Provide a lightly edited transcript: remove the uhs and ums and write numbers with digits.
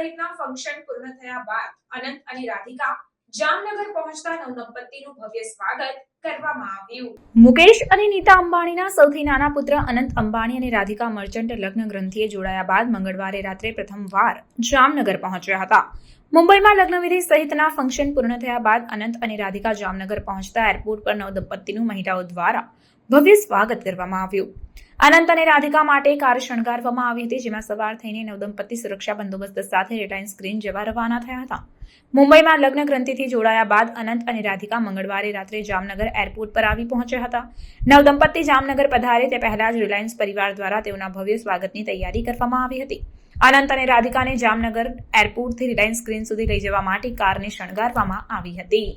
સહિતના ફંક્શન પૂર્ણ થયા બાદ અનંત અને રાધિકા જામનગર પહોંચતા નવદંપતીનું ભવ્ય સ્વાગત કરવામાં આવ્યું. મુકેશ અને નીતા અંબાણીના સૌથી નાના પુત્ર અનંત અંબાણી અને રાધિકા મર્ચન્ટ લગ્ન ગ્રંથિએ જોડાયા બાદ મંગળવારે રાત્રે પ્રથમવાર જામનગર પહોંચ્યા હતા. મુંબઈમાં લગ્નવિધિ સહિતના ફંક્શન પૂર્ણ થયા બાદ અનંત અને રાધિકા જામનગર પહોંચતા એરપોર્ટ પર નવદંપતીનું મહિલાઓ દ્વારા ભવ્ય સ્વાગત કરવામાં આવ્યું. અનંત અને રાધિકા માટે કાર શણગારવામાં આવી હતી, જેમાં સવાર થઈને નવદંપતી સુરક્ષા બંદોબસ્ત સાથે રિલાયન્સ ગ્રીન જવા રવાના થયા હતા. મુંબઈમાં લગ્ન ગ્રંથિથી જોડાયા બાદ અનંત અને રાધિકા મંગળવારે રાત્રે જામનગર એરપોર્ટ પર આવી પહોંચ્યા હતા. નવદંપતી જામનગર પધારે તે પહેલા જ રિલાયન્સ પરિવાર દ્વારા તેઓના ભવ્ય સ્વાગતની તૈયારી કરવામાં આવી હતી. અનંત અને રાધિકાને જામનગર એરપોર્ટથી રિલાયન્સ ગ્રીન સુધી લઈ જવા માટે કારને શણગારવામાં આવી હતી.